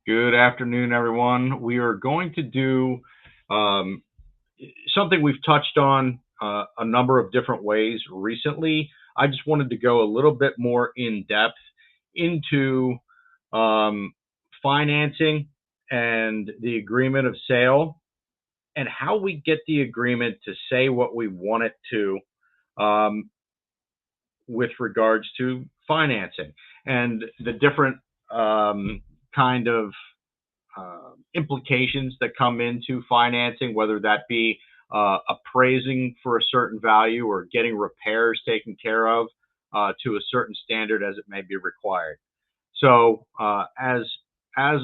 Good afternoon, everyone. We are going to do um, something we've touched on a number of different ways recently. I just wanted to go a little bit more in depth into um, financing and the agreement of sale and how we get the agreement to say what we want it to um, with regards to financing and the different kind of implications that come into financing, whether that be appraising for a certain value or getting repairs taken care of to a certain standard as it may be required. So, as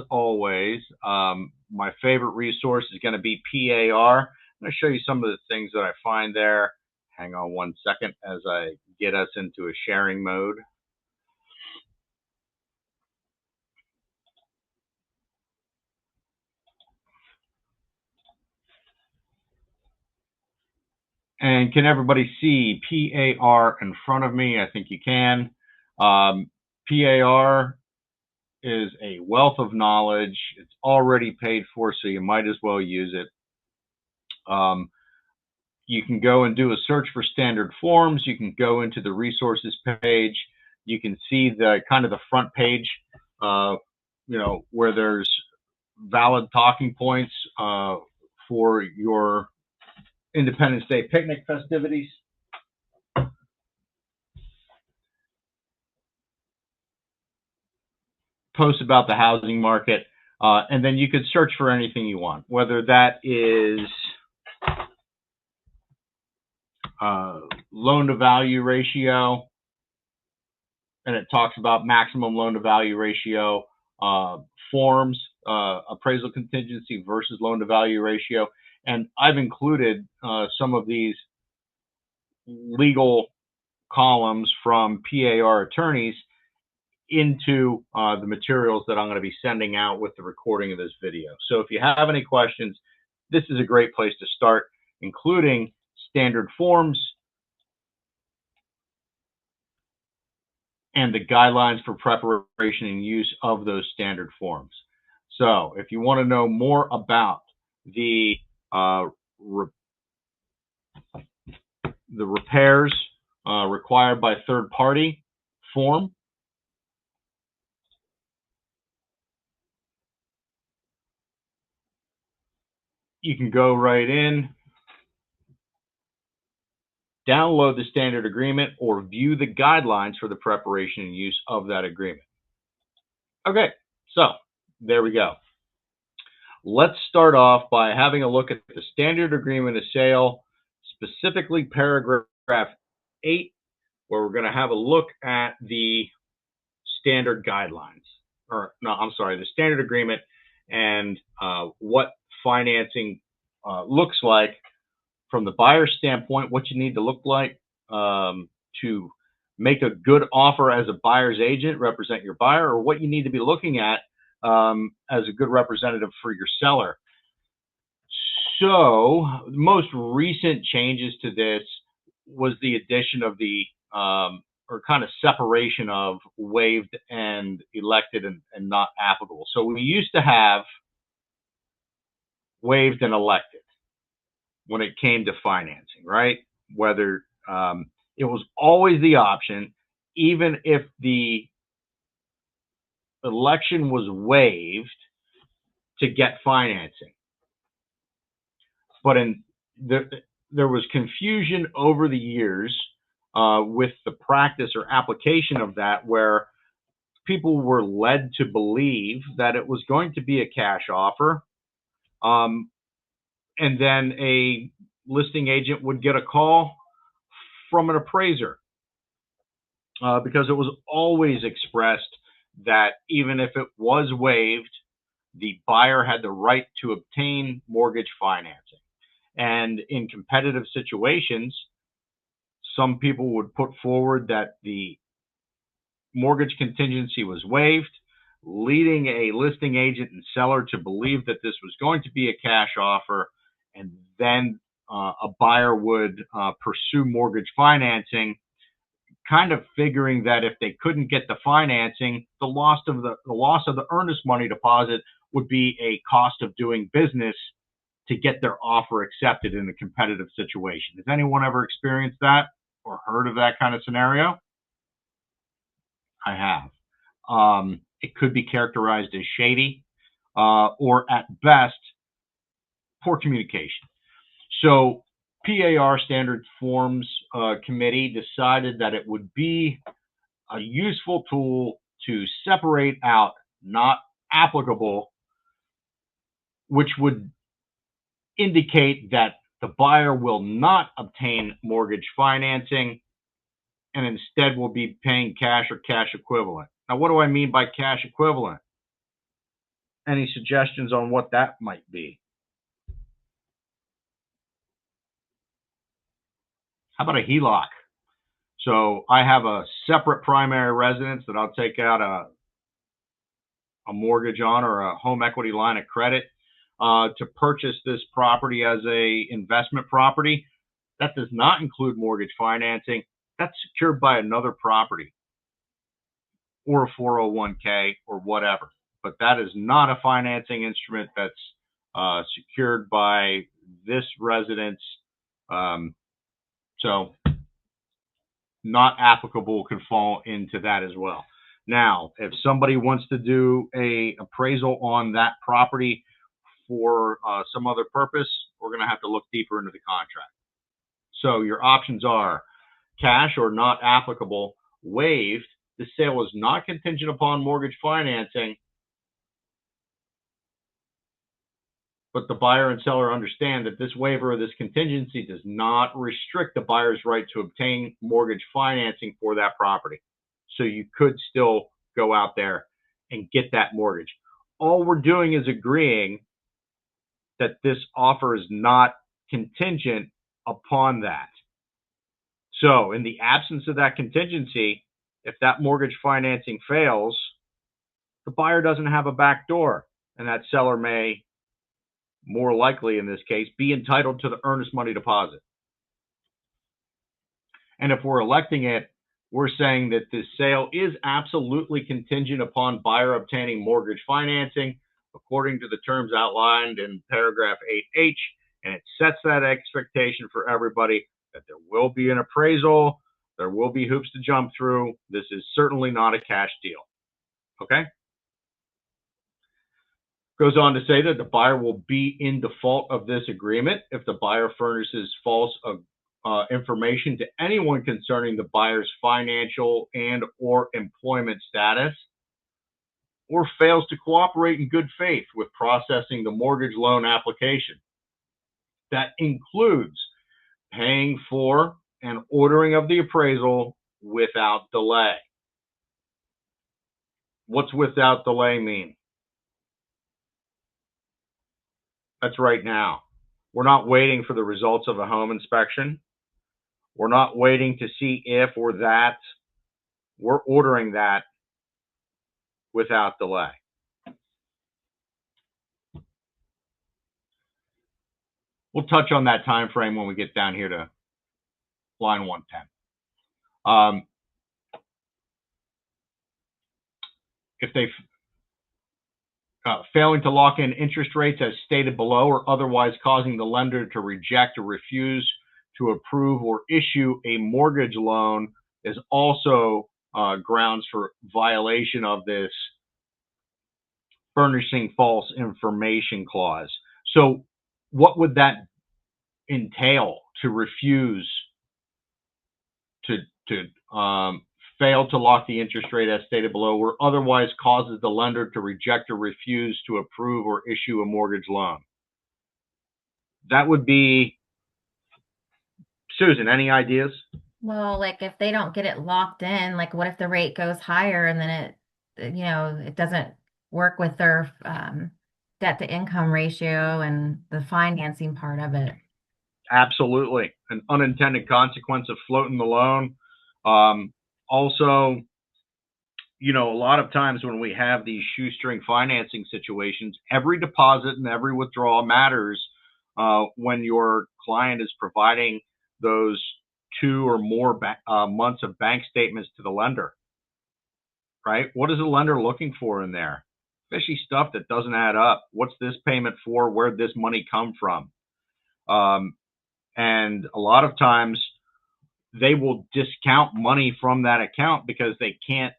always, my favorite resource is going to be PAR. I'm going to show you some of the things that I find there. Hang on one second as I get us into a sharing mode. And can everybody see PAR in front of me? I think you can. PAR is a wealth of knowledge. It's already paid for, so you might as well use it. You can go and do a search for standard forms. You can go into the resources page. You can see the kind of the front page, where there's valid talking points for your Independence Day picnic festivities. Posts about the housing market, and then you could search for anything you want, whether that is loan to value ratio, and it talks about maximum loan to value ratio, forms, appraisal contingency versus loan to value ratio. And I've included some of these legal columns from PAR attorneys into the materials that I'm going to be sending out with the recording of this video. So if you have any questions, this is a great place to start, including standard forms and the guidelines for preparation and use of those standard forms. So if you want to know more about the repairs required by third party form, you can go right in, download the standard agreement, or view the guidelines for the preparation and use of that agreement. Okay, so there we go. Let's start off by having a look at the standard agreement of sale, specifically paragraph 8, where we're going to have a look at the standard guidelines, or no, I'm sorry, the standard agreement and what financing looks like from the buyer's standpoint, what you need to look like to make a good offer as a buyer's agent, represent your buyer, or what you need to be looking at as a good representative for your seller. So the most recent changes to this was the addition of the or kind of separation of waived and elected and not applicable. So we used to have waived and elected when it came to financing, right? Whether it was always the option, even if the election was waived, to get financing. But there was confusion over the years with the practice or application of that, where people were led to believe that it was going to be a cash offer, and then a listing agent would get a call from an appraiser because it was always expressed that even if it was waived, the buyer had the right to obtain mortgage financing. And in competitive situations, some people would put forward that the mortgage contingency was waived, leading a listing agent and seller to believe that this was going to be a cash offer, and then a buyer would pursue mortgage financing, kind of figuring that if they couldn't get the financing, the loss of the earnest money deposit would be a cost of doing business to get their offer accepted in a competitive situation. Has anyone ever experienced that or heard of that kind of scenario? I have. It could be characterized as shady, or at best, poor communication. So PAR Standard Forms Committee decided that it would be a useful tool to separate out not applicable, which would indicate that the buyer will not obtain mortgage financing and instead will be paying cash or cash equivalent. Now, what do I mean by cash equivalent? Any suggestions on what that might be? How about a HELOC? So I have a separate primary residence that I'll take out a mortgage on, or a home equity line of credit to purchase this property as a investment property. That does not include mortgage financing. That's secured by another property or a 401k or whatever. But that is not a financing instrument that's secured by this residence. So not applicable, could fall into that as well. Now, if somebody wants to do a appraisal on that property for some other purpose, we're going to have to look deeper into the contract. So your options are cash or not applicable, waived. The sale is not contingent upon mortgage financing, but the buyer and seller understand that this waiver or this contingency does not restrict the buyer's right to obtain mortgage financing for that property. So you could still go out there and get that mortgage. All we're doing is agreeing that this offer is not contingent upon that. So in the absence of that contingency, if that mortgage financing fails, the buyer doesn't have a back door, and that seller may, more likely in this case, be entitled to the earnest money deposit. And if we're electing it, we're saying that this sale is absolutely contingent upon buyer obtaining mortgage financing according to the terms outlined in paragraph 8H, and it sets that expectation for everybody that there will be an appraisal, there will be hoops to jump through. This is certainly not a cash deal. Okay? Goes on to say that the buyer will be in default of this agreement if the buyer furnishes false information to anyone concerning the buyer's financial and or employment status, or fails to cooperate in good faith with processing the mortgage loan application. That includes paying for and ordering of the appraisal without delay. What's without delay mean? That's right now. We're not waiting for the results of a home inspection. We're not waiting to see if or that. We're ordering that without delay. We'll touch on that time frame when we get down here to line 110. If they failing to lock in interest rates as stated below, or otherwise causing the lender to reject or refuse to approve or issue a mortgage loan, is also grounds for violation of this furnishing false information clause. So what would that entail? To refuse to fail to lock the interest rate as stated below, or otherwise causes the lender to reject or refuse to approve or issue a mortgage loan. That would be, Susan, any ideas? Well, like if they don't get it locked in, like what if the rate goes higher and then it doesn't work with their debt to income ratio and the financing part of it? Absolutely. An unintended consequence of floating the loan. Also, a lot of times when we have these shoestring financing situations, every deposit and every withdrawal matters when your client is providing those 2 or more months of bank statements to the lender, right? What is the lender looking for in there? Fishy stuff that doesn't add up. What's this payment for? Where'd this money come from? And a lot of times they will discount money from that account because they can't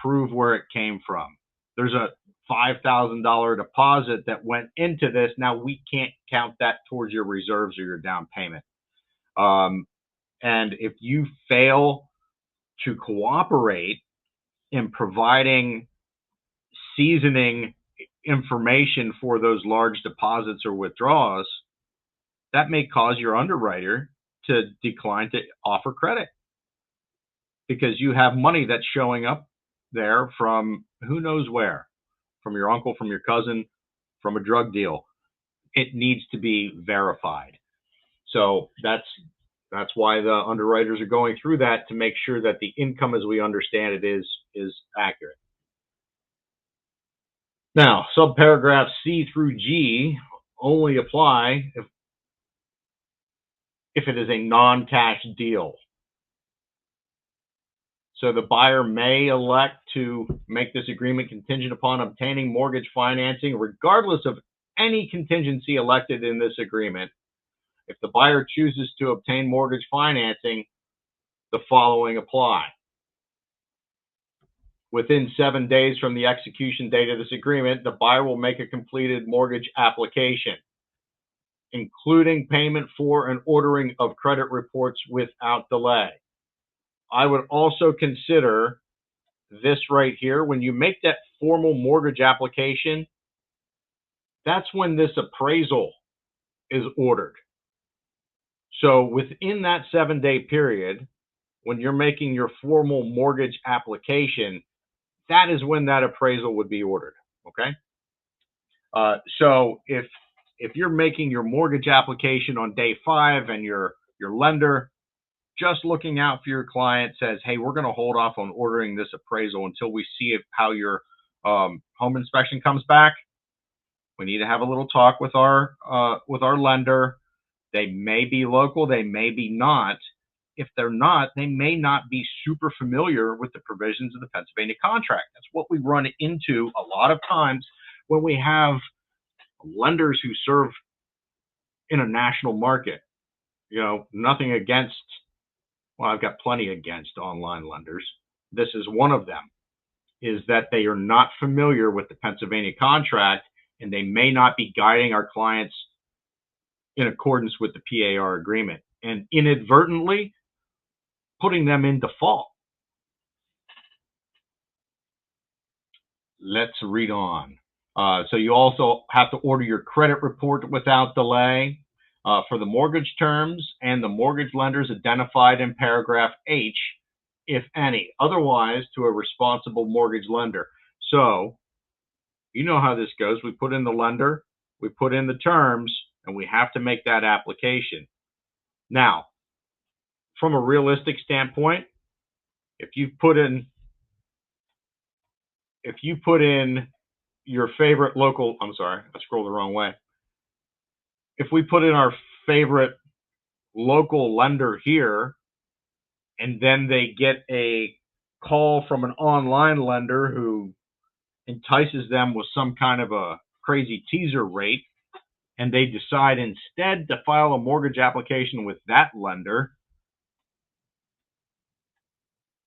prove where it came from. There's a $5,000 deposit that went into this. Now we can't count that towards your reserves or your down payment. And if you fail to cooperate in providing seasoning information for those large deposits or withdrawals, that may cause your underwriter to decline to offer credit because you have money that's showing up there from who knows where, from your uncle, from your cousin, from a drug deal. It needs to be verified. So that's why the underwriters are going through that, to make sure that the income as we understand it is accurate. Now, subparagraphs C through G only apply if it is a non-cash deal. So the buyer may elect to make this agreement contingent upon obtaining mortgage financing, regardless of any contingency elected in this agreement. If the buyer chooses to obtain mortgage financing, the following apply. Within 7 days from the execution date of this agreement, the buyer will make a completed mortgage application, including payment for and ordering of credit reports without delay. I would also consider this right here. When you make that formal mortgage application, that's when this appraisal is ordered. So within that 7-day period, when you're making your formal mortgage application, that is when that appraisal would be ordered, okay? So if you're making your mortgage application on day 5 and your lender just looking out for your client says, hey, we're going to hold off on ordering this appraisal until we see how your home inspection comes back, we need to have a little talk with our lender. They may be local, they may be not. If they're not, they may not be super familiar with the provisions of the Pennsylvania contract. That's what we run into a lot of times when we have lenders who serve in a national market. You know, nothing against, well, I've got plenty against online lenders. This is one of them, is that they are not familiar with the Pennsylvania contract, and they may not be guiding our clients in accordance with the PAR agreement and inadvertently putting them in default. Let's read on. So you also have to order your credit report without delay for the mortgage terms and the mortgage lenders identified in paragraph H, if any, otherwise to a responsible mortgage lender. So you know how this goes. We put in the lender, we put in the terms, and we have to make that application. Now, from a realistic standpoint, if you put in your favorite local, I'm sorry, I scrolled the wrong way. If we put in our favorite local lender here, and then they get a call from an online lender who entices them with some kind of a crazy teaser rate, and they decide instead to file a mortgage application with that lender,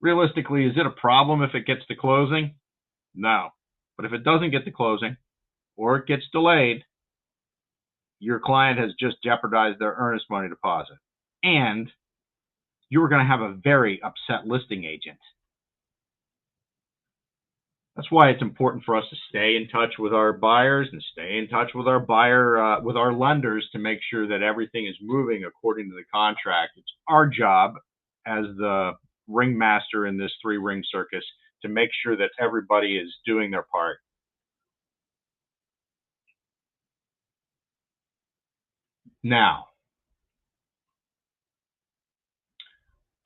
realistically, is it a problem if it gets to closing? No. But if it doesn't get to closing or it gets delayed, your client has just jeopardized their earnest money deposit. And you are going to have a very upset listing agent. That's why it's important for us to stay in touch with our buyers and stay in touch with our lenders to make sure that everything is moving according to the contract. It's our job as the ringmaster in this 3-ring circus to make sure that everybody is doing their part. Now,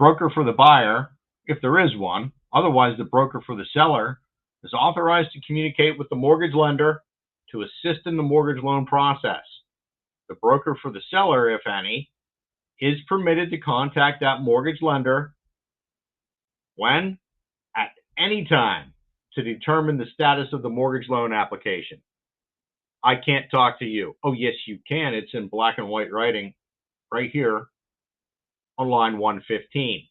broker for the buyer, if there is one, otherwise the broker for the seller, is authorized to communicate with the mortgage lender to assist in the mortgage loan process. The broker for the seller, if any, is permitted to contact that mortgage lender when? At any time to determine the status of the mortgage loan application. I can't talk to you. Oh, yes, you can. It's in black and white writing right here on line 115.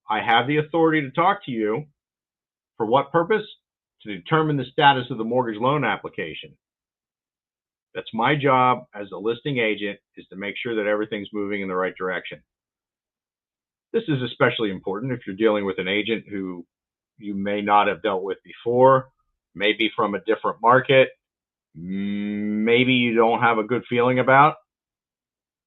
I have the authority to talk to you. For what purpose? To determine the status of the mortgage loan application. That's my job as a listing agent, is to make sure that everything's moving in the right direction. This is especially important if you're dealing with an agent who you may not have dealt with before, maybe from a different market, maybe you don't have a good feeling about.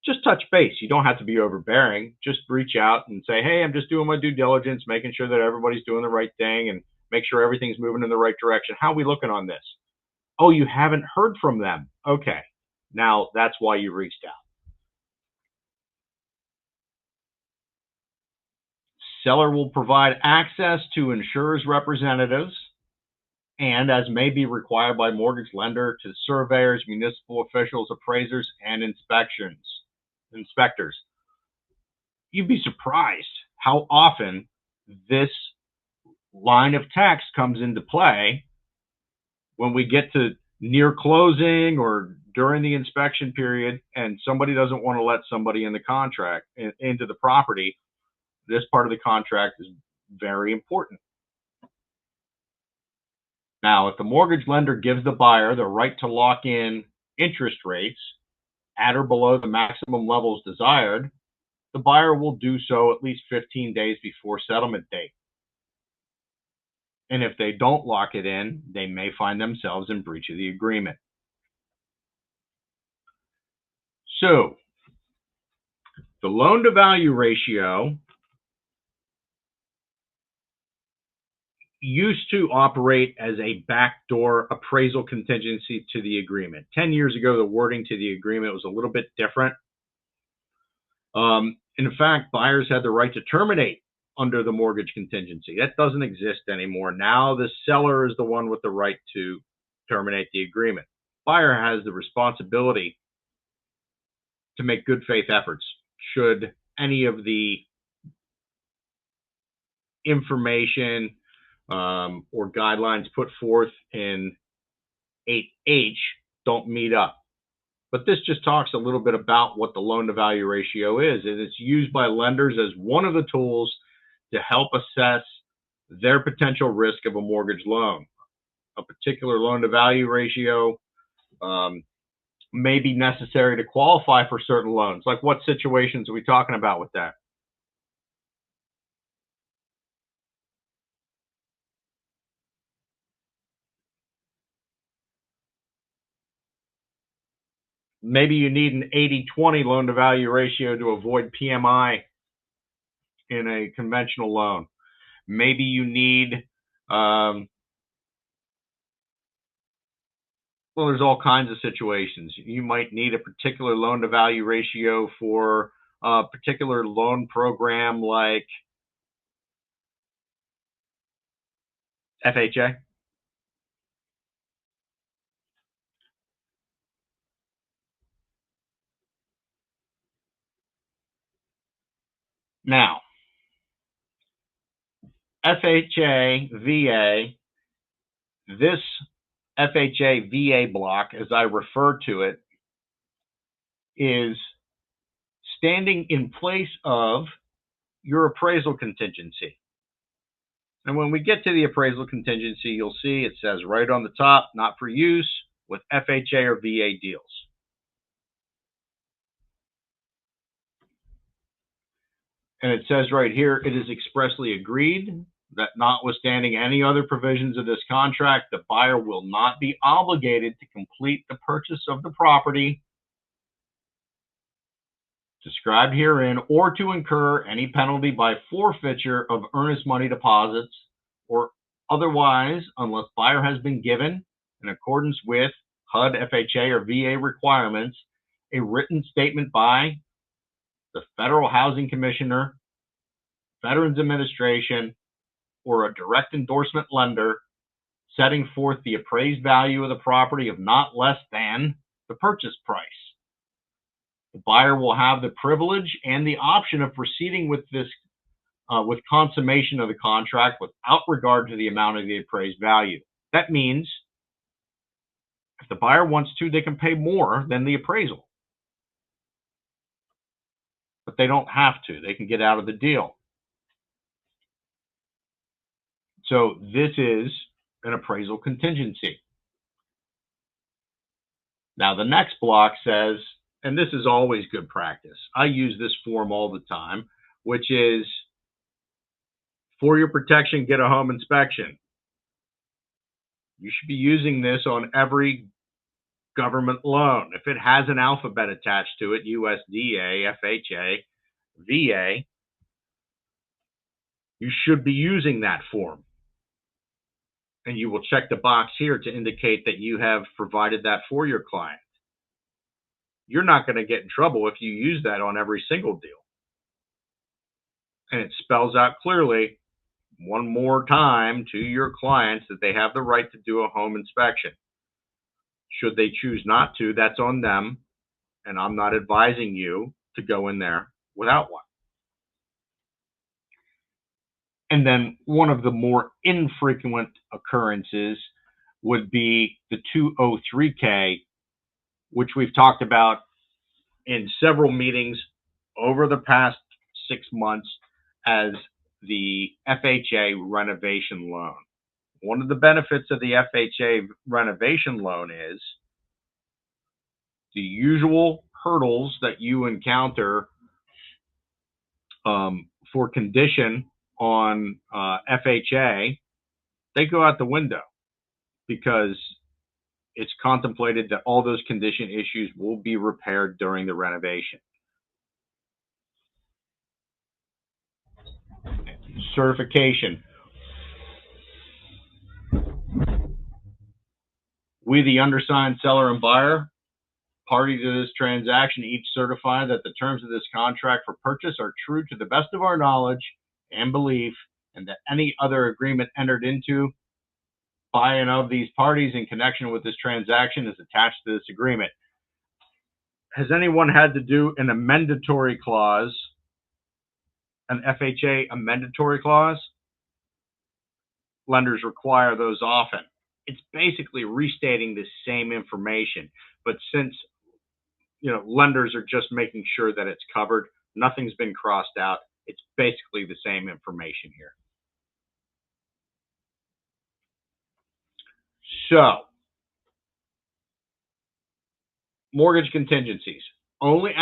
Just touch base. You don't have to be overbearing. Just reach out and say, hey, I'm just doing my due diligence, making sure that everybody's doing the right thing and make sure everything's moving in the right direction. How are we looking on this? Oh, you haven't heard from them. Okay. Now that's why you reached out. Seller will provide access to insurer's representatives and, as may be required by mortgage lender, to surveyors, municipal officials, appraisers, and inspectors. You'd be surprised how often this line of text comes into play when we get to near closing or during the inspection period and somebody doesn't want to let somebody in the contract into the property. This part of the contract is very important. Now, if the mortgage lender gives the buyer the right to lock in interest rates at or below the maximum levels desired, the buyer will do so at least 15 days before settlement date. And if they don't lock it in, they may find themselves in breach of the agreement. So, the loan-to-value ratio used to operate as a backdoor appraisal contingency to the agreement. 10 years ago, the wording to the agreement was a little bit different. In fact, buyers had the right to terminate under the mortgage contingency. That doesn't exist anymore. Now the seller is the one with the right to terminate the agreement. Buyer has the responsibility to make good faith efforts should any of the information or guidelines put forth in 8H don't meet up. But this just talks a little bit about what the loan-to-value ratio is, and it's used by lenders as one of the tools to help assess their potential risk of a mortgage loan. A particular loan-to-value ratio may be necessary to qualify for certain loans. Like, what situations are we talking about with that? Maybe you need an 80-20 loan-to-value ratio to avoid PMI in a conventional loan. Maybe you need, well, there's all kinds of situations. You might need a particular loan-to-value ratio for a particular loan program like FHA. Now, FHA, VA, this FHA, VA block, as I refer to it, is standing in place of your appraisal contingency. And when we get to the appraisal contingency, you'll see it says right on the top, not for use with FHA or VA deals. And it says right here, it is expressly agreed that notwithstanding any other provisions of this contract, the buyer will not be obligated to complete the purchase of the property described herein, or to incur any penalty by forfeiture of earnest money deposits, or otherwise, unless buyer has been given, in accordance with HUD, FHA, or VA requirements, a written statement by the Federal Housing Commissioner, Veterans Administration, or a direct endorsement lender setting forth the appraised value of the property of not less than the purchase price. The buyer will have the privilege and the option of proceeding with this with consummation of the contract without regard to the amount of the appraised value. That means if the buyer wants to, they can pay more than the appraisal, but they don't have to. They can get out of the deal. So this is an appraisal contingency. Now the next block says, and this is always good practice, I use this form all the time, which is, for your protection, get a home inspection. You should be using this on every government loan. If it has an alphabet attached to it, USDA, FHA, VA, you should be using that form. And you will check the box here to indicate that you have provided that for your client. You're not going to get in trouble if you use that on every single deal. And it spells out clearly one more time to your clients that they have the right to do a home inspection. Should they choose not to, that's on them, and I'm not advising you to go in there without one. And then one of the more infrequent occurrences would be the 203K, which we've talked about in several meetings over the past 6 months as the FHA renovation loan. One of the benefits of the FHA renovation loan is the usual hurdles that you encounter for condition on FHA, they go out the window because it's contemplated that all those condition issues will be repaired during the renovation. Certification. We, the undersigned seller and buyer, party to this transaction, each certify that the terms of this contract for purchase are true to the best of our knowledge and belief, and that any other agreement entered into by and of these parties in connection with this transaction is attached to this agreement. Has anyone had to do an amendatory clause, an FHA amendatory clause? Lenders require those often. It's basically restating the same information, but since lenders are just making sure that it's covered, nothing's been crossed out. It's basically the same information here. So, mortgage contingencies only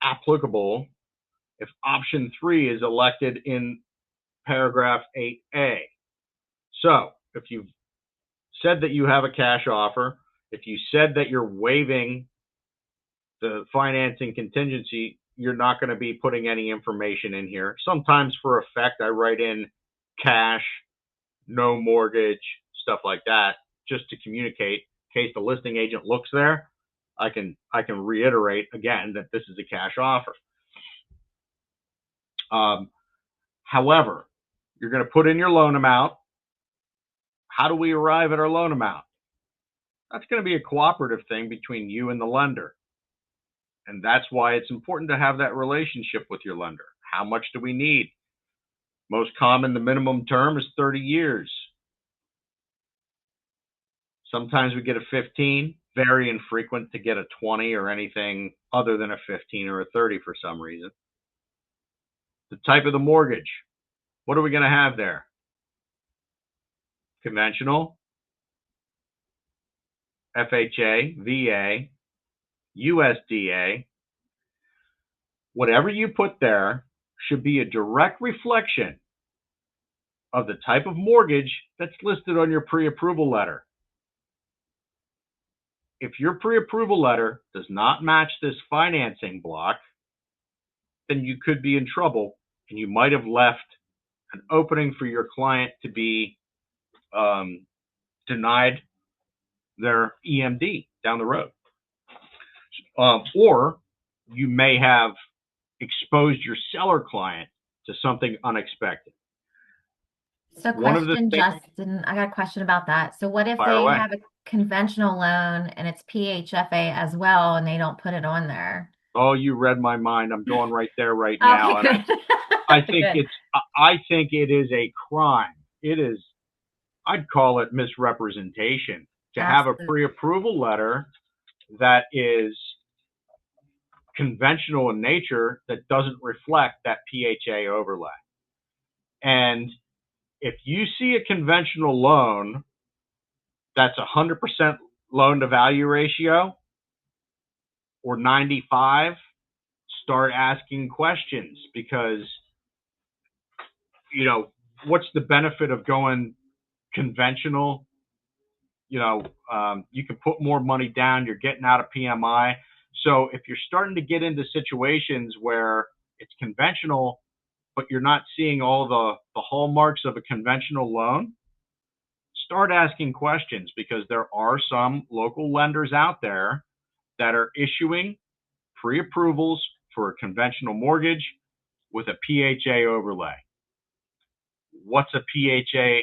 applicable if option 3 is elected in paragraph 8A. So, if you've said that you have a cash offer, if you said that you're waiving the financing contingency, you're not going to be putting any information in here. Sometimes for effect, I write in cash, no mortgage, stuff like that, just to communicate. In case the listing agent looks there, I can reiterate again that this is a cash offer. However, you're going to put in your loan amount. How do we arrive at our loan amount? That's going to be a cooperative thing between you and the lender. And that's why it's important to have that relationship with your lender. How much do we need? Most common, the minimum term is 30 years. Sometimes we get a 15, very infrequent to get a 20 or anything other than a 15 or a 30 for some reason. The type of the mortgage. What are we going to have there? Conventional, FHA, VA, USDA. Whatever you put there should be a direct reflection of the type of mortgage that's listed on your pre-approval letter. If your pre-approval letter does not match this financing block, then you could be in trouble, and you might have left an opening for your client to be denied their EMD down the road. Or you may have exposed your seller client to something unexpected. So One of the question, things, Justin, I got a question about that. So what if fire they away. have a conventional loan and it's PHFA as well and they don't put it on there? Oh, you read my mind. I'm going right there right Okay, now, and good. I think Good. I think it is a crime. It is. I'd call it misrepresentation to have a Absolutely. pre-approval letter that is conventional in nature that doesn't reflect that PHA overlay. And if you see a conventional loan that's 100% loan to value ratio or 95, start asking questions because, you know, what's the benefit of going conventional? You can put more money down, you're getting out of PMI. So if you're starting to get into situations where it's conventional, but you're not seeing all the hallmarks of a conventional loan, start asking questions because there are some local lenders out there that are issuing pre-approvals for a conventional mortgage with a PHA overlay. What's a PHFA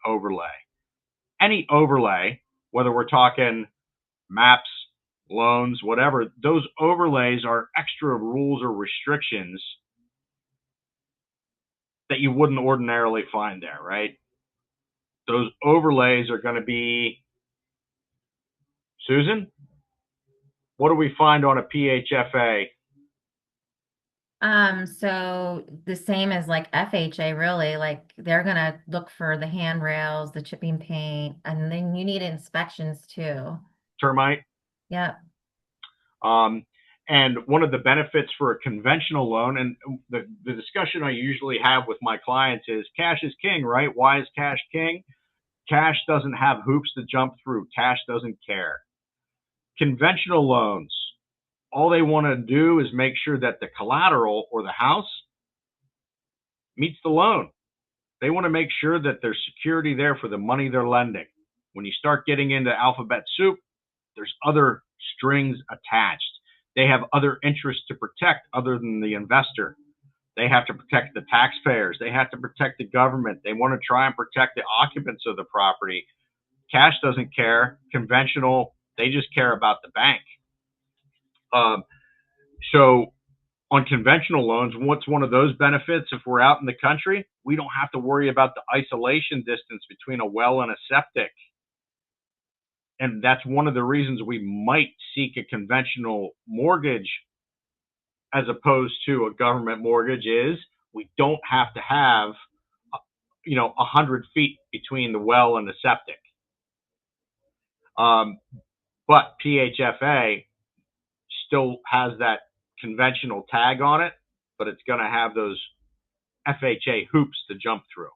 overlay? Any overlay, whether we're talking maps, loans, whatever, those overlays are extra rules or restrictions that you wouldn't ordinarily find there, right? Those overlays are going to be, Susan, what do we find on a PHFA? So the same as like FHA, really, like they're gonna look for the handrails, the chipping paint, and then you need inspections too. Termite. Yep. Um, and one of the benefits for a conventional loan, and the discussion I usually have with my clients is cash is king, right? Why is cash king? Cash doesn't have hoops to jump through. Cash doesn't care. Conventional loans, all they want to do is make sure that the collateral or the house meets the loan. They want to make sure that there's security there for the money they're lending. When you start getting into alphabet soup, there's other strings attached. They have other interests to protect other than the investor. They have to protect the taxpayers. They have to protect the government. They want to try and protect the occupants of the property. Cash doesn't care. Conventional, they just care about the bank. Um, so on conventional loans, what's one of those benefits? If we're out in the country, we don't have to worry about the isolation distance between a well and a septic. And that's one of the reasons we might seek a conventional mortgage as opposed to a government mortgage is we don't have to have 100 feet between the well and the septic. um, but PHFA still has that conventional tag on it, but it's going to have those FHA hoops to jump through.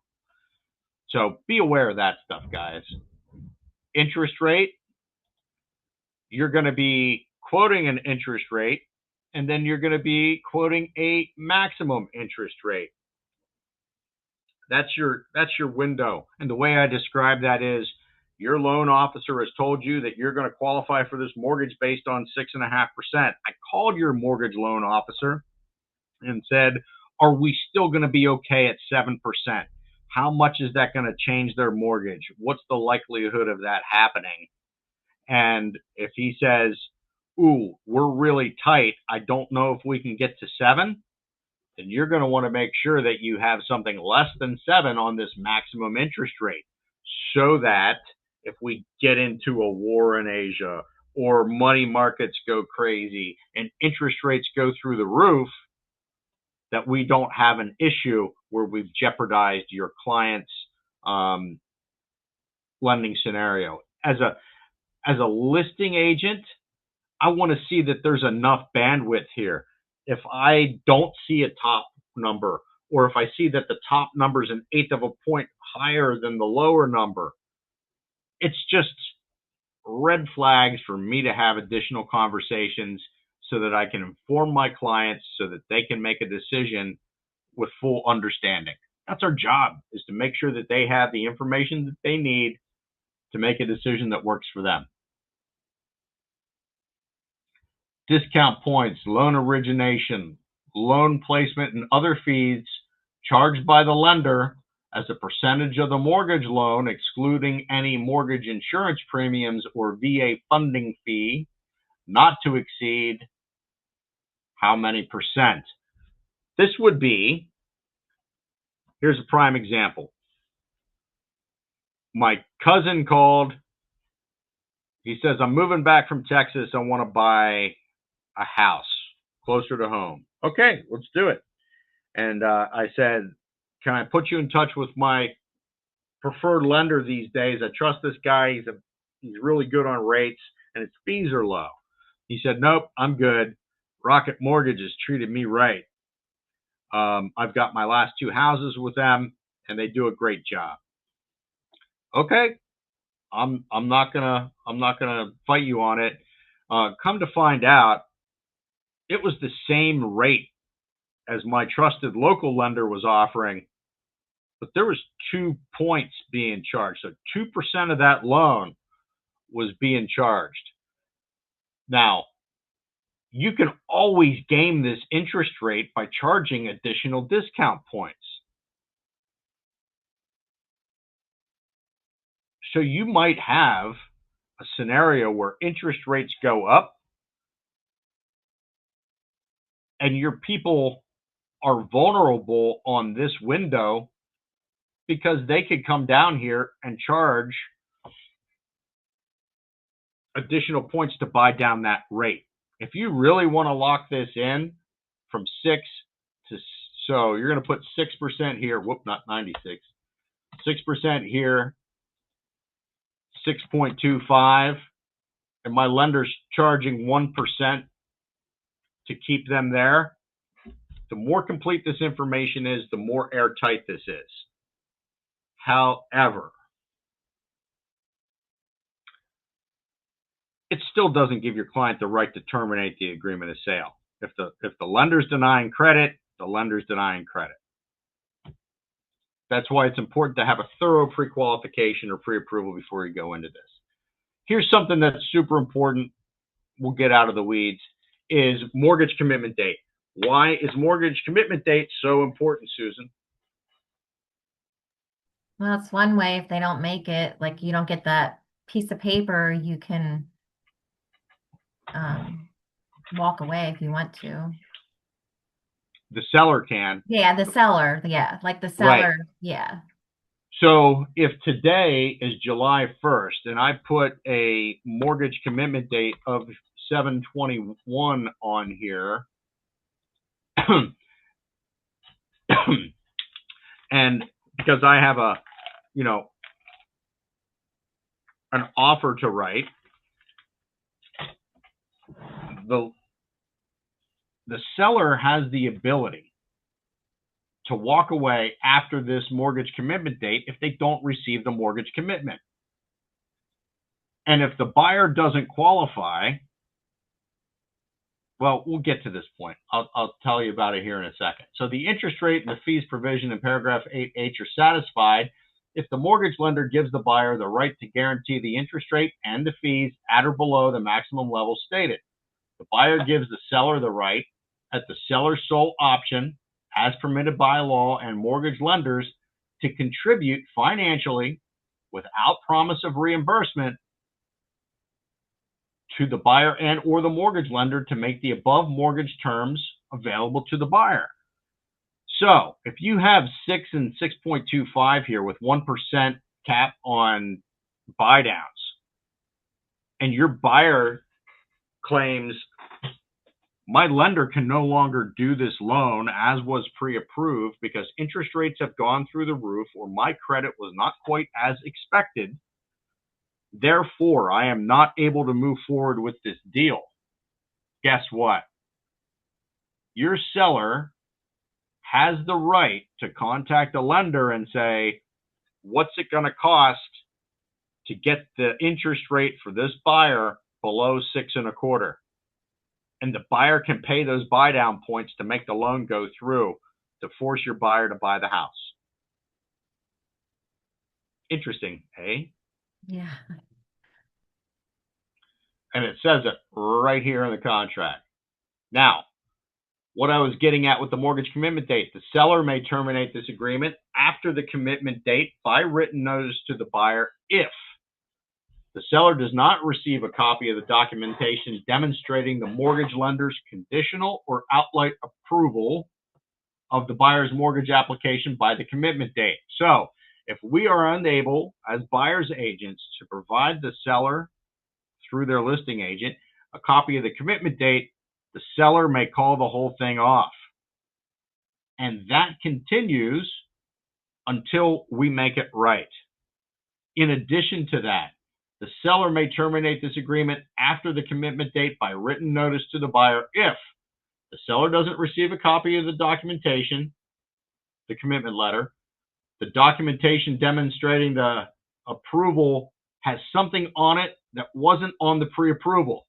So be aware of that stuff, guys. Interest rate, you're going to be quoting an interest rate, and then you're going to be quoting a maximum interest rate. That's your window. And the way I describe that is your loan officer has told you that you're going to qualify for this mortgage based on 6.5%. I called your mortgage loan officer and said, are we still going to be okay at 7%? How much is that going to change their mortgage? What's the likelihood of that happening? And if he says, ooh, we're really tight, I don't know if we can get to 7, then you're going to want to make sure that you have something less than 7 on this maximum interest rate so that if we get into a war in Asia or money markets go crazy and interest rates go through the roof, that we don't have an issue where we've jeopardized your client's lending scenario. As a listing agent, I want to see that there's enough bandwidth here. If I don't see a top number, or if I see that the top number is an eighth of a point higher than the lower number, it's just red flags for me to have additional conversations so that I can inform my clients so that they can make a decision with full understanding. That's our job, is to make sure that they have the information that they need to make a decision that works for them. Discount points, loan origination, loan placement, and other fees charged by the lender as a percentage of the mortgage loan, excluding any mortgage insurance premiums or VA funding fee, not to exceed how many percent? This would be, here's a prime example. My cousin called. He says, I'm moving back from Texas. I want to buy a house closer to home. Okay, let's do it. And I said, can I put you in touch with my preferred lender these days? I trust this guy. He's really good on rates, and his fees are low. He said, nope, I'm good. Rocket Mortgage has treated me right. I've got my last 2 houses with them, and they do a great job. Okay, I'm not gonna fight you on it. Come to find out, it was the same rate as my trusted local lender was offering, but there was 2 points being charged. So 2% of that loan was being charged. Now, you can always game this interest rate by charging additional discount points. So you might have a scenario where interest rates go up and your people are vulnerable on this window because they could come down here and charge additional points to buy down that rate. If you really want to lock this in from 6 to, so you're going to put 6% here, not 96, 6% here, 6.25, and my lender's charging 1% to keep them there. The more complete this information is, the more airtight this is. However, it still doesn't give your client the right to terminate the agreement of sale. If the lender's denying credit, the lender's denying credit. That's why it's important to have a thorough pre-qualification or pre-approval before you go into this. Here's something that's super important. We'll get out of the weeds, is mortgage commitment date. Why is mortgage commitment date so important, Susan? Well, it's one way if they don't make it, like you don't get that piece of paper, you can walk away if you want to. The seller can. Yeah, the seller. Yeah, like the seller. Right. Yeah. So if today is July 1st and I put a mortgage commitment date of 7/21 on here, and because I have an offer to write, the seller has the ability to walk away after this mortgage commitment date if they don't receive the mortgage commitment. And if the buyer doesn't qualify, well, we'll get to this point. I'll tell you about it here in a second. So the interest rate and the fees provision in paragraph 8H are satisfied if the mortgage lender gives the buyer the right to guarantee the interest rate and the fees at or below the maximum level stated. The buyer gives the seller the right, at the seller's sole option, as permitted by law and mortgage lenders, to contribute financially without promise of reimbursement to the buyer and or the mortgage lender to make the above mortgage terms available to the buyer. So if you have 6 and 6.25 here with 1% cap on buy downs, and your buyer claims my lender can no longer do this loan as was pre-approved because interest rates have gone through the roof or my credit was not quite as expected, therefore I am not able to move forward with this deal. Guess what? Your seller has the right to contact a lender and say, what's it going to cost to get the interest rate for this buyer below 6.25? And the buyer can pay those buy down points to make the loan go through to force your buyer to buy the house. Interesting, eh? Yeah. And it says it right here in the contract. Now, what I was getting at with the mortgage commitment date. The seller may terminate this agreement after the commitment date by written notice to the buyer if the seller does not receive a copy of the documentation demonstrating the mortgage lender's conditional or outright approval of the buyer's mortgage application by the commitment date. So if we are unable as buyer's agents to provide the seller through their listing agent a copy of the commitment date, the seller may call the whole thing off. And that continues until we make it right. In addition to that, the seller may terminate this agreement after the commitment date by written notice to the buyer if the seller doesn't receive a copy of the documentation, the commitment letter, the documentation demonstrating the approval has something on it that wasn't on the pre-approval.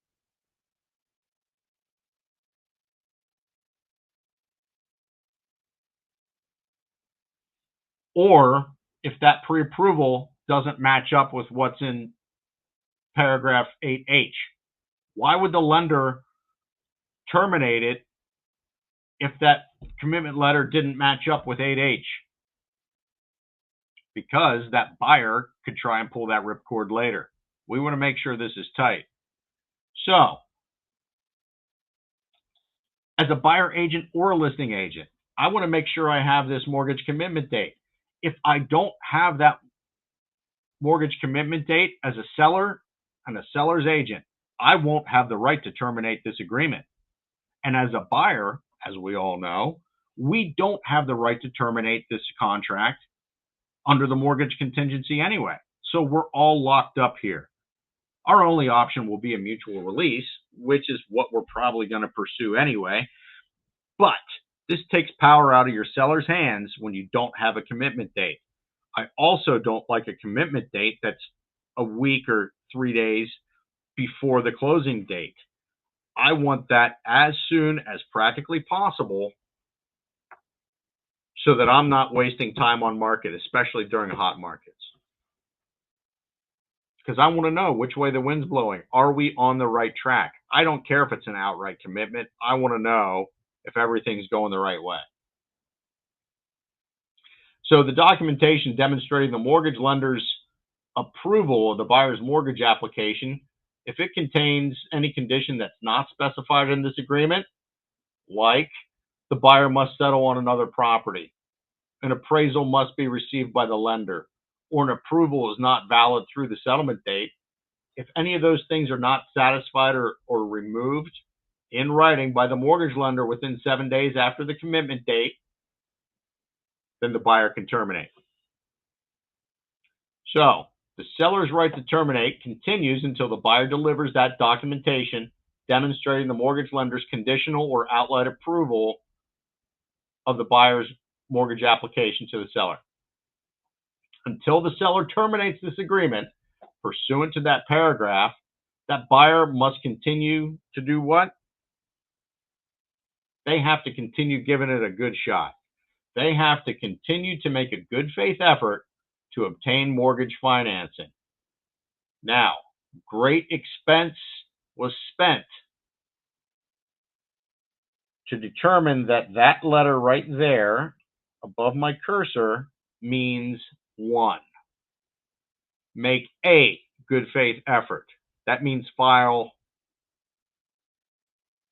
Or if that pre-approval doesn't match up with what's in paragraph 8H. Why would the lender terminate it if that commitment letter didn't match up with 8H? Because that buyer could try and pull that ripcord later. We want to make sure this is tight. So, as a buyer agent or a listing agent, I want to make sure I have this mortgage commitment date. If I don't have that mortgage commitment date as a seller and a seller's agent, I won't have the right to terminate this agreement. And as a buyer, as we all know, we don't have the right to terminate this contract under the mortgage contingency anyway. So we're all locked up here. Our only option will be a mutual release, which is what we're probably going to pursue anyway. But this takes power out of your seller's hands when you don't have a commitment date. I also don't like a commitment date that's a week or 3 days before the closing date. I want that as soon as practically possible so that I'm not wasting time on market, especially during hot markets. Because I want to know which way the wind's blowing. Are we on the right track? I don't care if it's an outright commitment. I want to know if everything's going the right way. So the documentation demonstrating the mortgage lender's approval of the buyer's mortgage application, if it contains any condition that's not specified in this agreement, like the buyer must settle on another property, an appraisal must be received by the lender, or an approval is not valid through the settlement date, if any of those things are not satisfied or removed in writing by the mortgage lender within 7 days after the commitment date, then the buyer can terminate. So the seller's right to terminate continues until the buyer delivers that documentation demonstrating the mortgage lender's conditional or outright approval of the buyer's mortgage application to the seller. Until the seller terminates this agreement, pursuant to that paragraph, that buyer must continue to do what? They have to continue giving it a good shot. They have to continue to make a good faith effort to obtain mortgage financing. Now, great expense was spent to determine that that letter right there above my cursor means one. Make a good faith effort. That means file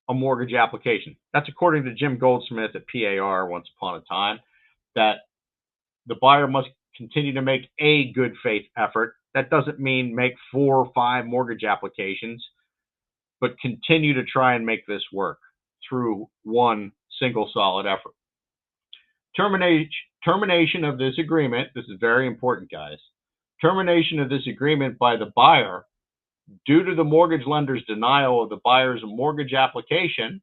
a mortgage application. That's according to Jim Goldsmith at PAR once upon a time, that the buyer must continue to make a good faith effort. That doesn't mean make 4 or 5 mortgage applications, but continue to try and make this work through one single solid effort. Termination of this agreement, this is very important, guys. Termination of this agreement by the buyer due to the mortgage lender's denial of the buyer's mortgage application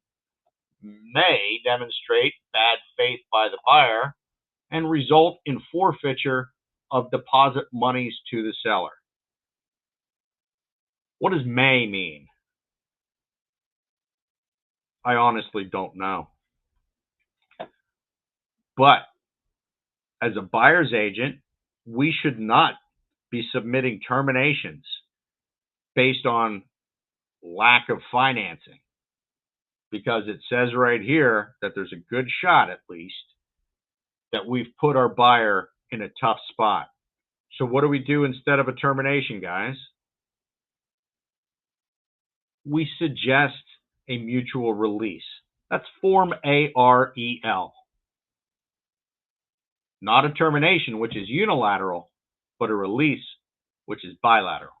may demonstrate bad faith by the buyer and result in forfeiture of deposit monies to the seller. What does may mean? I honestly don't know. But as a buyer's agent, we should not be submitting terminations based on lack of financing. because it says right here that there's a good shot, at least, that we've put our buyer in a tough spot. So what do we do instead of a termination, guys? We suggest a mutual release. That's Form AREL. Not a termination, which is unilateral, but a release, which is bilateral.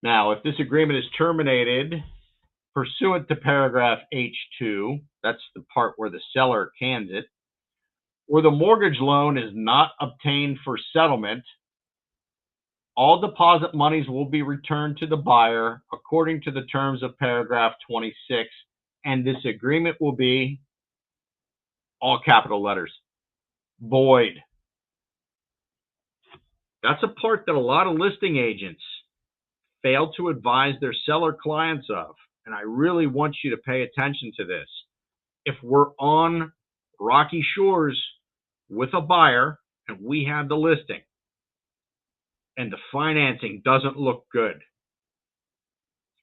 Now, if this agreement is terminated pursuant to paragraph H2, that's the part where the seller cans it, or the mortgage loan is not obtained for settlement, all deposit monies will be returned to the buyer according to the terms of paragraph 26, and this agreement will be, all capital letters, void. That's a part that a lot of listing agents fail to advise their seller clients of, and I really want you to pay attention to this. If we're on rocky shores with a buyer and we have the listing and the financing doesn't look good,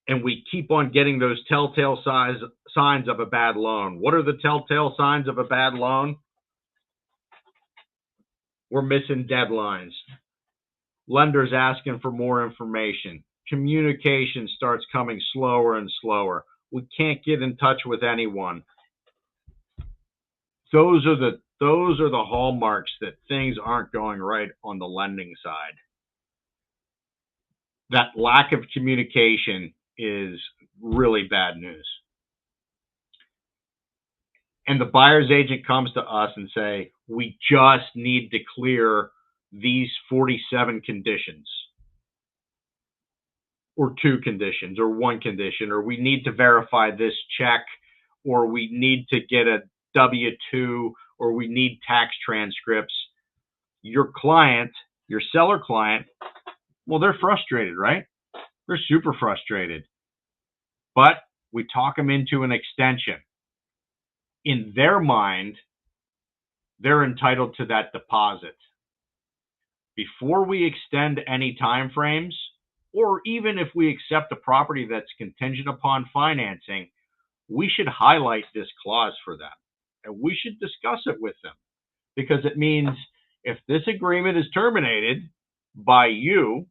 and we keep on getting those telltale signs of a bad loan. What are the telltale signs of a bad loan? We're missing deadlines. Lenders asking for more information. Communication starts coming slower and slower. We can't get in touch with anyone. Those are the hallmarks that things aren't going right on the lending side. That lack of communication is really bad news. And the buyer's agent comes to us and say, we just need to clear these 47 conditions, or 2 conditions, or 1 condition, or we need to verify this check, or we need to get a W-2, or we need tax transcripts. Your client, your seller client, well, they're frustrated, right? They're super frustrated. But we talk them into an extension. In their mind, they're entitled to that deposit. Before we extend any time frames, or even if we accept a property that's contingent upon financing, we should highlight this clause for them, and we should discuss it with them, because it means if this agreement is terminated by you,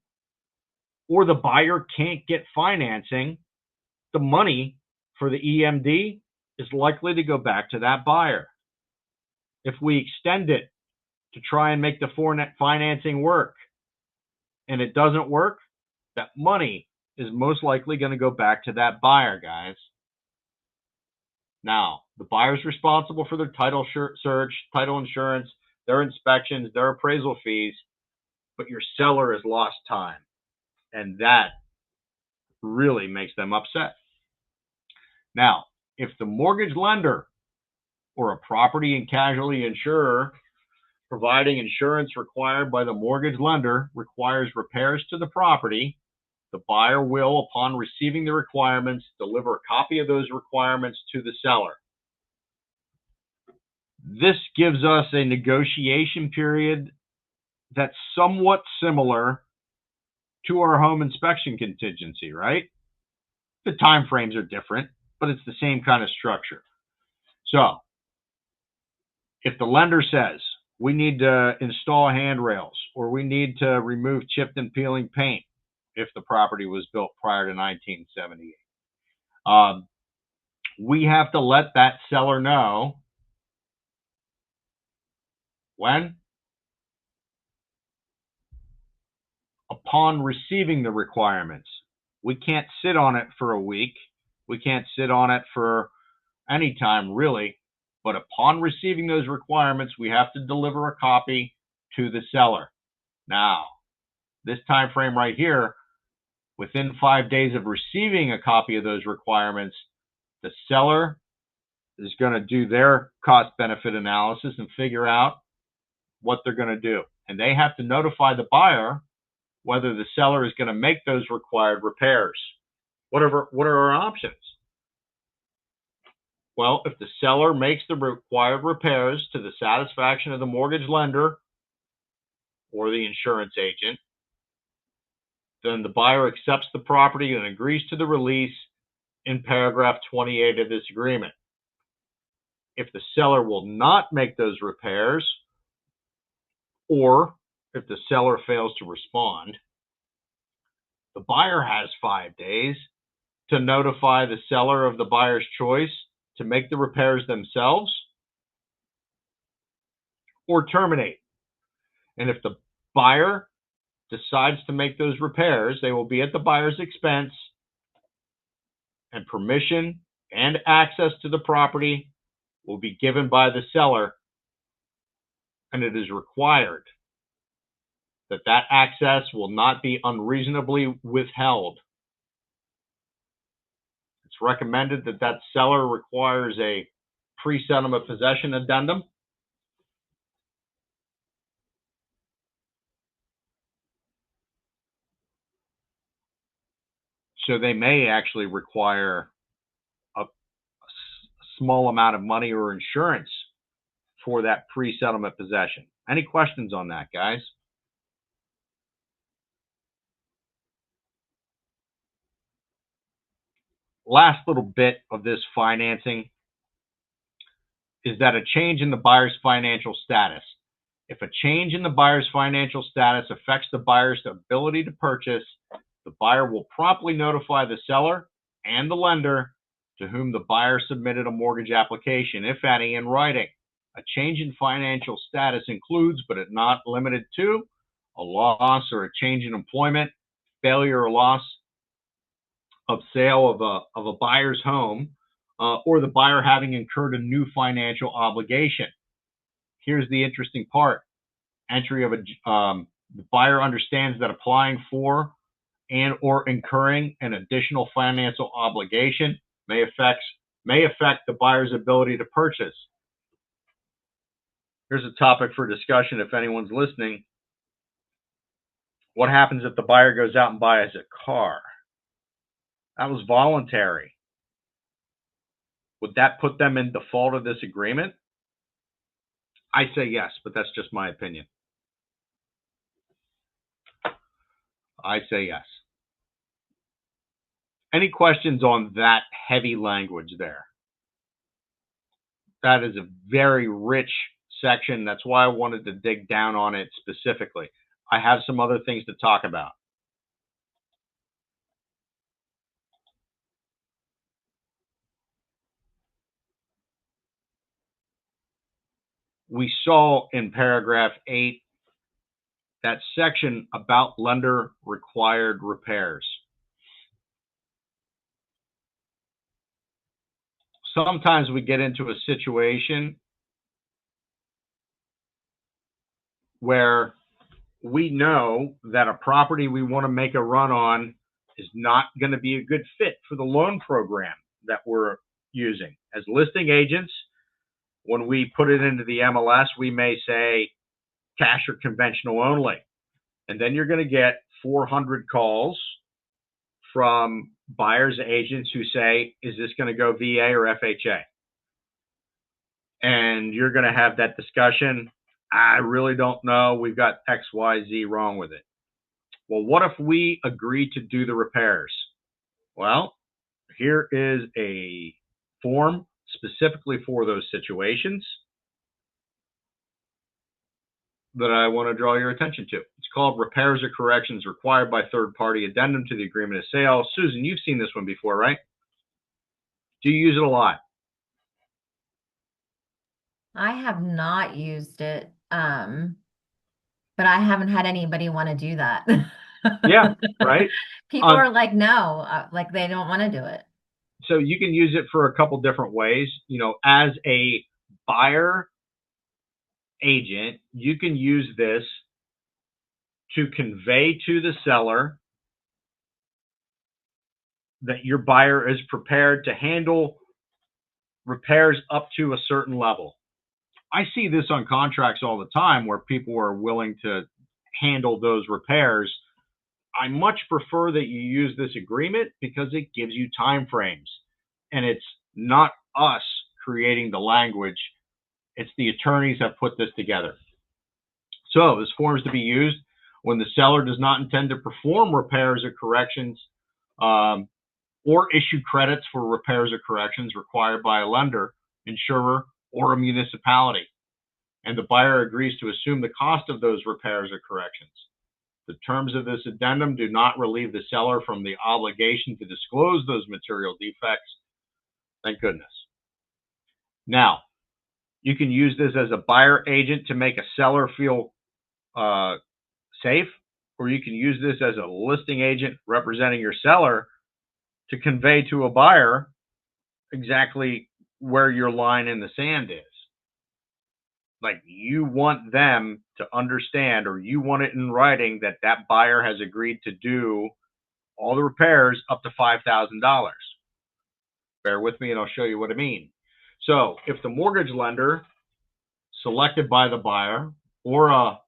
or the buyer can't get financing, the money for the EMD is likely to go back to that buyer. If we extend it to try and make the financing work and it doesn't work, that money is most likely going to go back to that buyer, guys. Now, the buyer's responsible for their title search, title insurance, their inspections, their appraisal fees, but your seller has lost time, and that really makes them upset. Now, if the mortgage lender or a property and casualty insurer providing insurance required by the mortgage lender requires repairs to the property, the buyer will, upon receiving the requirements, deliver a copy of those requirements to the seller. This gives us a negotiation period that's somewhat similar to our home inspection contingency, right? The time frames are different, but it's the same kind of structure. So, if the lender says, we need to install handrails, or we need to remove chipped and peeling paint if the property was built prior to 1978, we have to let that seller know when? Upon receiving the requirements. We can't sit on it for a week. We can't sit on it for any time, really. But upon receiving those requirements, we have to deliver a copy to the seller. Now, this time frame right here, within 5 days of receiving a copy of those requirements, the seller is going to do their cost-benefit analysis and figure out what they're going to do. And they have to notify the buyer whether the seller is going to make those required repairs. What are our options? Well, if the seller makes the required repairs to the satisfaction of the mortgage lender or the insurance agent, then the buyer accepts the property and agrees to the release in paragraph 28 of this agreement. If the seller will not make those repairs, or if the seller fails to respond, the buyer has 5 days to notify the seller of the buyer's choice to make the repairs themselves or terminate. And if the buyer decides to make those repairs, they will be at the buyer's expense, and permission and access to the property will be given by the seller, and it is required that that access will not be unreasonably withheld. It's recommended that that seller requires a pre-settlement possession addendum. So they may actually require a small amount of money or insurance for that pre-settlement possession. Any questions on that, guys? Last little bit of this financing is that a change in the buyer's financial status. If a change in the buyer's financial status affects the buyer's ability to purchase, the buyer will promptly notify the seller and the lender to whom the buyer submitted a mortgage application, if any, in writing. A change in financial status includes, but is not limited to, a loss or a change in employment, failure or loss of sale of a buyer's home, or the buyer having incurred a new financial obligation. Here's the interesting part. Entry of the buyer understands that applying for and or incurring an additional financial obligation may affect the buyer's ability to purchase. Here's a topic for discussion if anyone's listening. What happens if the buyer goes out and buys a car? That was voluntary. Would that put them in default of this agreement? I say yes, but that's just my opinion. I say yes. Any questions on that heavy language there? That is a very rich section. That's why I wanted to dig down on it specifically. I have some other things to talk about. We saw in paragraph 8 that section about lender required repairs. Sometimes we get into a situation where we know that a property we want to make a run on is not going to be a good fit for the loan program that we're using. As listing agents, when we put it into the MLS, we may say cash or conventional only. And then you're going to get 400 calls from buyers agents who say, is this going to go VA or FHA? And you're going to have that discussion. I really don't know. We've got X, Y, Z wrong with it. Well, what if we agree to do the repairs? Well, here is a form specifically for those situations that I want to draw your attention to. It's called Repairs or Corrections Required by Third Party Addendum to the Agreement of Sale. Susan, you've seen this one before, right? Do you use it a lot? I have not used it, but I haven't had anybody want to do that. Yeah, right? People are like, no, like they don't want to do it. So you can use it for a couple different ways. You know, as a buyer agent, you can use this to convey to the seller that your buyer is prepared to handle repairs up to a certain level. I see this on contracts all the time where people are willing to handle those repairs. I much prefer that you use this agreement because it gives you time frames, and it's not us creating the language. It's the attorneys that put this together. So this form is to be used when the seller does not intend to perform repairs or corrections, or issue credits for repairs or corrections required by a lender, insurer, or a municipality, and the buyer agrees to assume the cost of those repairs or corrections. The terms of this addendum do not relieve the seller from the obligation to disclose those material defects. Thank goodness. Now, you can use this as a buyer agent to make a seller feel safe, or you can use this as a listing agent representing your seller to convey to a buyer exactly where your line in the sand is. Like, you want them to understand, or you want it in writing, that that buyer has agreed to do all the repairs up to $5,000. Bear with me and I'll show you what I mean. So if the mortgage lender selected by the buyer, or a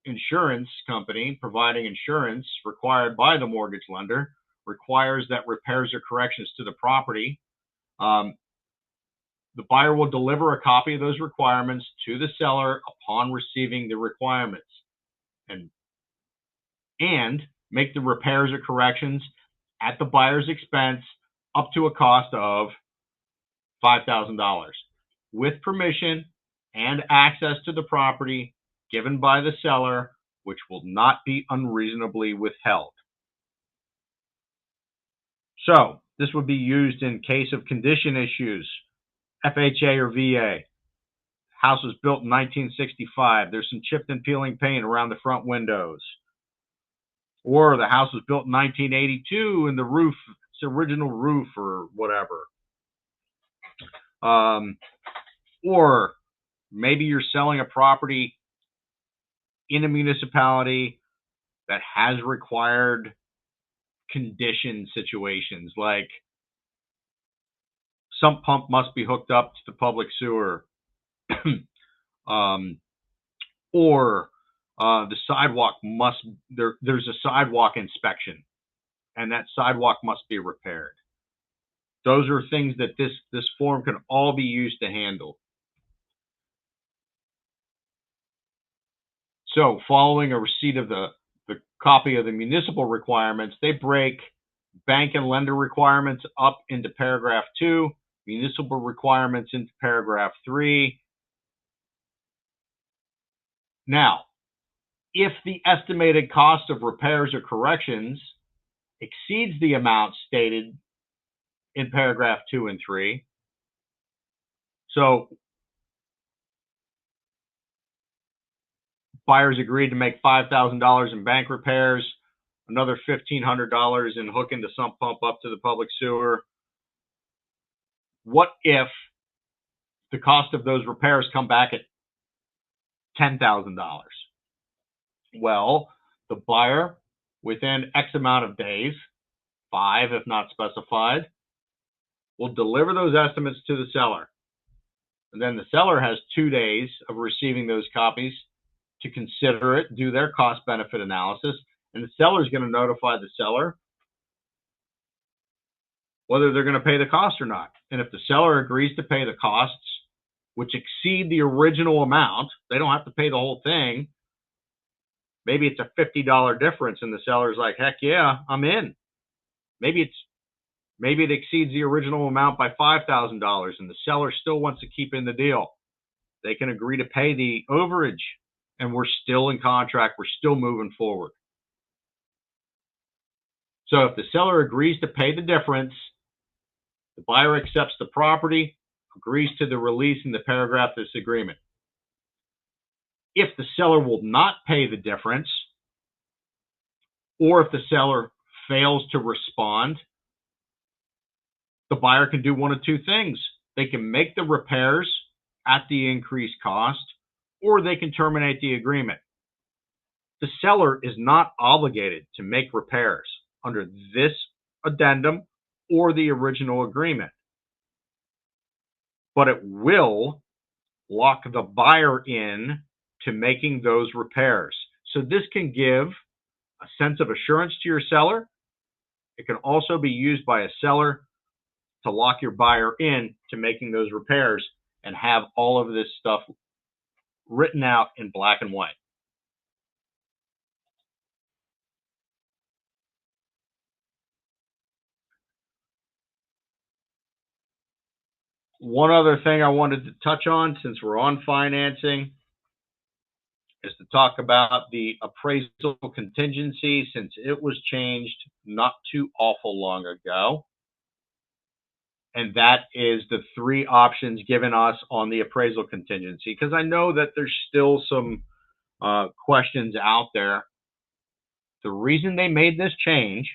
insurance company providing insurance required by the mortgage lender, requires that repairs or corrections to the property, the buyer will deliver a copy of those requirements to the seller upon receiving the requirements, and make the repairs or corrections at the buyer's expense up to a cost of $5,000, with permission and access to the property given by the seller, which will not be unreasonably withheld. So this would be used in case of condition issues, FHA or VA. House was built in 1965. There's some chipped and peeling paint around the front windows. Or the house was built in 1982 and the roof, it's the original roof or whatever. Or maybe you're selling a property in a municipality that has required condition situations, like sump pump must be hooked up to the public sewer, or the sidewalk must, there's a sidewalk inspection and that sidewalk must be repaired. Those are things that this form can all be used to handle. So following a receipt of the copy of the municipal requirements, they break bank and lender requirements up into paragraph 2, municipal requirements into paragraph 3. Now, if the estimated cost of repairs or corrections exceeds the amount stated in paragraph 2 and 3, so buyers agreed to make $5,000 in bank repairs, another $1,500 in hooking the sump pump up to the public sewer. What if the cost of those repairs come back at $10,000? Well, the buyer, within X amount of days, 5 if not specified, will deliver those estimates to the seller. And then the seller has 2 days of receiving those copies to consider it, do their cost-benefit analysis, and the seller is going to notify the seller whether they're going to pay the cost or not. And if the seller agrees to pay the costs, which exceed the original amount, they don't have to pay the whole thing. Maybe it's a $50 difference, and the seller's like, heck yeah, I'm in. Maybe it exceeds the original amount by $5,000, and the seller still wants to keep in the deal. They can agree to pay the overage, and we're still in contract. We're still moving forward. So if the seller agrees to pay the difference, the buyer accepts the property, agrees to the release in the paragraph of this agreement. If the seller will not pay the difference, or if the seller fails to respond, the buyer can do one of two things. They can make the repairs at the increased cost, or they can terminate the agreement. The seller is not obligated to make repairs under this addendum or the original agreement, but it will lock the buyer in to making those repairs. So this can give a sense of assurance to your seller. It can also be used by a seller to lock your buyer in to making those repairs and have all of this stuff written out in black and white. One other thing I wanted to touch on since we're on financing is to talk about the appraisal contingency since it was changed not too awful long ago. And that is the three options given us on the appraisal contingency, because I know that there's still some questions out there. The reason they made this change,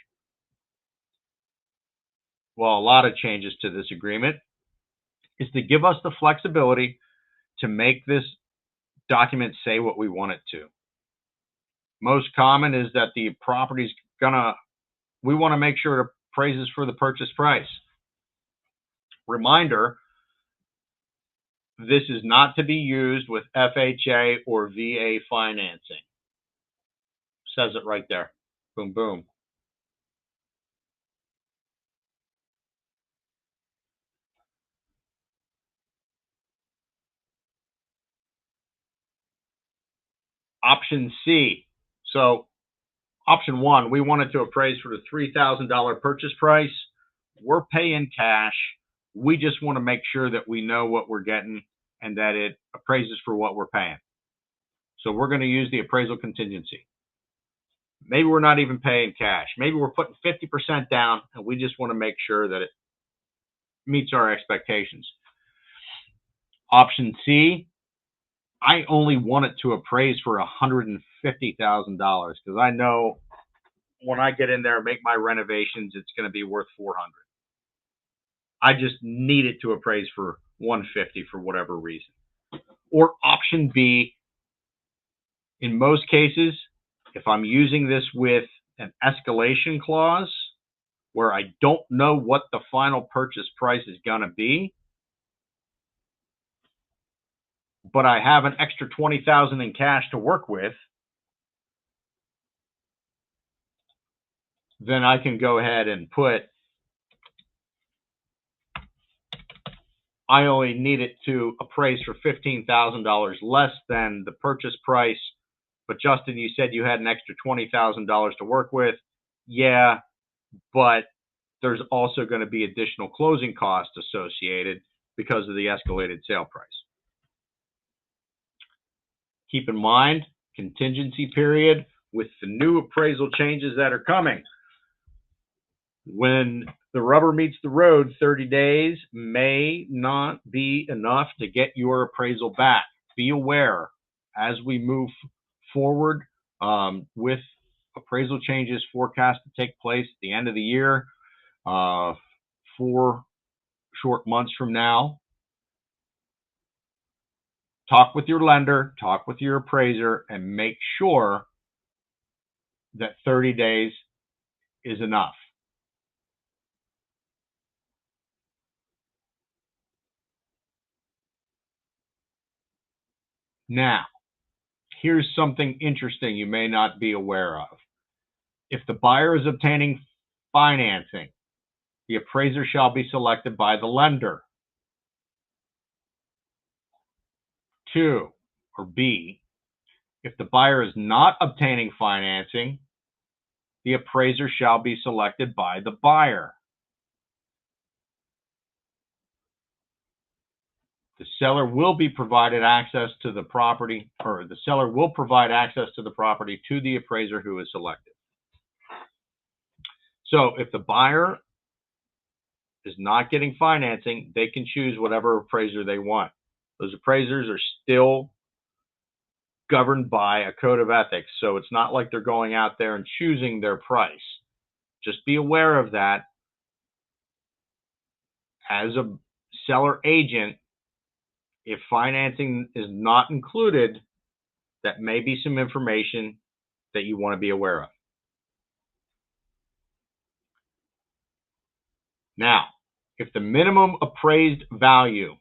well, a lot of changes to this agreement, is to give us the flexibility to make this document say what we want it to. Most common is that the property's we want to make sure it appraises for the purchase price. Reminder, this is not to be used with FHA or VA financing. Says it right there. Boom, boom. Option C. So option one, we wanted to appraise for the $3,000 purchase price. We're paying cash. We just want to make sure that we know what we're getting and that it appraises for what we're paying. So we're going to use the appraisal contingency. Maybe we're not even paying cash. Maybe we're putting 50% down and we just want to make sure that it meets our expectations. Option C, I only want it to appraise for $150,000 because I know when I get in there and make my renovations, it's going to be worth $400,000. I just need it to appraise for $150,000 for whatever reason. Or option B, in most cases, if I'm using this with an escalation clause where I don't know what the final purchase price is going to be, but I have an extra $20,000 in cash to work with, then I can go ahead and put, I only need it to appraise for $15,000 less than the purchase price. But Justin, you said you had an extra $20,000 to work with. Yeah, but there's also going to be additional closing costs associated because of the escalated sale price. Keep in mind, contingency period with the new appraisal changes that are coming. When the rubber meets the road, 30 days may not be enough to get your appraisal back. Be aware as we move forward with appraisal changes forecast to take place at the end of the year, 4 short months from now. Talk with your lender, talk with your appraiser, and make sure that 30 days is enough. Now, here's something interesting you may not be aware of. If the buyer is obtaining financing, the appraiser shall be selected by the lender. 2, or B, if the buyer is not obtaining financing, the appraiser shall be selected by the buyer. The seller will be provided access to the property, or the seller will provide access to the property to the appraiser who is selected. So if the buyer is not getting financing, they can choose whatever appraiser they want. Those appraisers are still governed by a code of ethics, so it's not like they're going out there and choosing their price. Just be aware of that. As a seller agent, if financing is not included, that may be some information that you want to be aware of. Now, if the minimum appraised value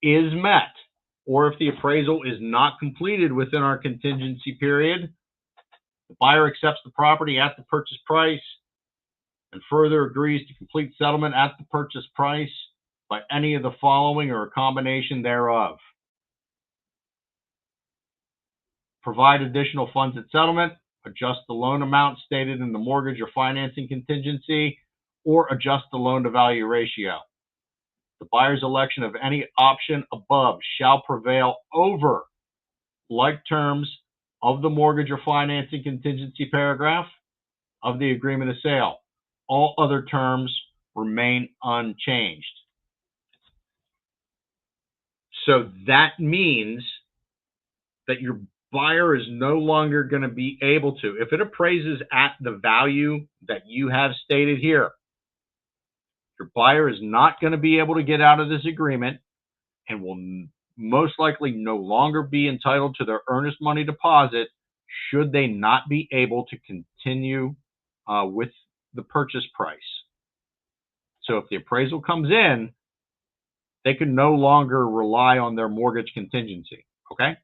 is met, or if the appraisal is not completed within our contingency period, the buyer accepts the property at the purchase price and further agrees to complete settlement at the purchase price by any of the following or a combination thereof. Provide additional funds at settlement, adjust the loan amount stated in the mortgage or financing contingency, or adjust the loan to value ratio. The buyer's election of any option above shall prevail over like terms of the mortgage or financing contingency paragraph of the agreement of sale. All other terms remain unchanged. So that means that your buyer is no longer going to be able to, if it appraises at the value that you have stated here, your buyer is not going to be able to get out of this agreement and will most likely no longer be entitled to their earnest money deposit should they not be able to continue with the purchase price. So if the appraisal comes in, they can no longer rely on their mortgage contingency, okay?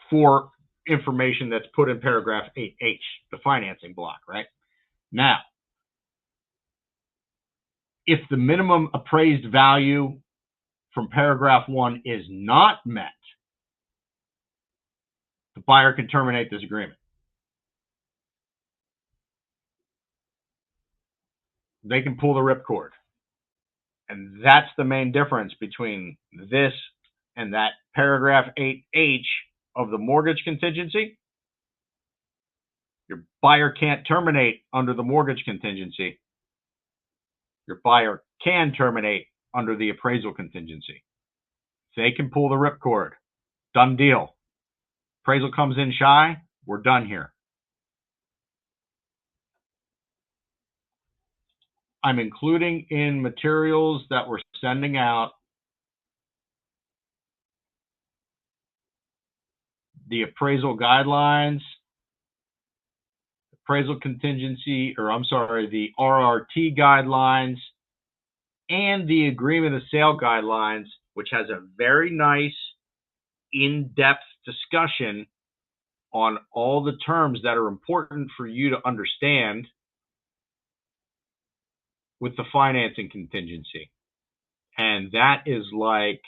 For information that's put in paragraph 8H, the financing block, right? Now, if the minimum appraised value from paragraph 1 is not met, the buyer can terminate this agreement. They can pull the ripcord. And that's the main difference between this and that paragraph 8H of the mortgage contingency. Your buyer can't terminate under the mortgage contingency. Your buyer can terminate under the appraisal contingency. They can pull the ripcord. Done deal. Appraisal comes in shy, we're done here. I'm including in materials that we're sending out the appraisal guidelines, appraisal contingency, or I'm sorry, the RRT guidelines, and the agreement of sale guidelines, which has a very nice in-depth discussion on all the terms that are important for you to understand with the financing contingency. And that is like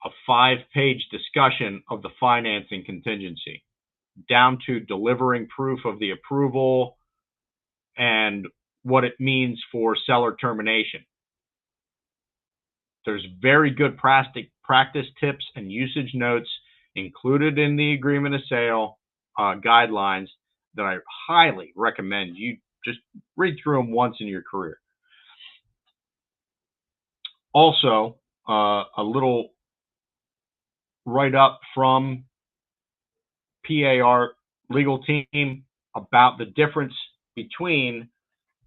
a 5-page discussion of the financing contingency, down to delivering proof of the approval and what it means for seller termination. There's very good practice tips and usage notes included in the agreement of sale guidelines that I highly recommend you just read through them once in your career. Also, a little write-up from PAR legal team about the difference between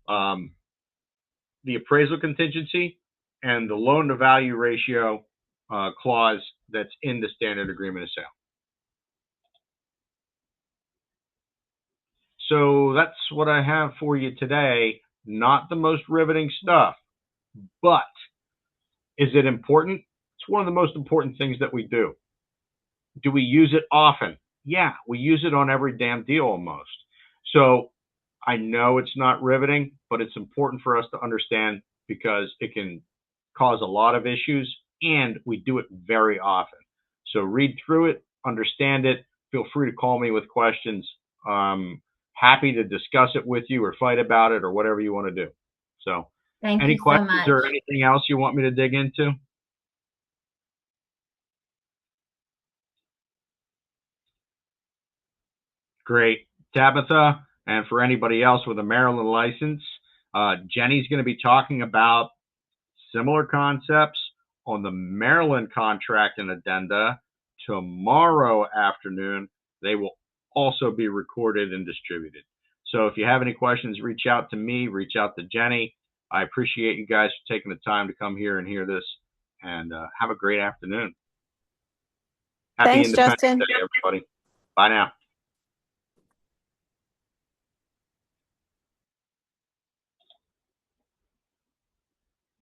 the appraisal contingency and the loan-to-value ratio clause that's in the standard agreement of sale. So that's what I have for you today. Not the most riveting stuff, but is it important? It's one of the most important things that we do. Do we use it often? Yeah, we use it on every damn deal almost. So I know it's not riveting, but it's important for us to understand because it can cause a lot of issues, and we do it very often. So read through it, understand it. Feel free to call me with questions. Happy to discuss it with you or fight about it or whatever you want to do. So any questions or anything else you want me to dig into? Great. Tabitha, and for anybody else with a Maryland license, Jenny's going to be talking about similar concepts on the Maryland contract and addenda tomorrow afternoon. They will also be recorded and distributed. So if you have any questions, reach out to me, reach out to Jenny. I appreciate you guys for taking the time to come here and hear this, and have a great afternoon. Happy Thanks, Independence Justin. Day, everybody. Bye now.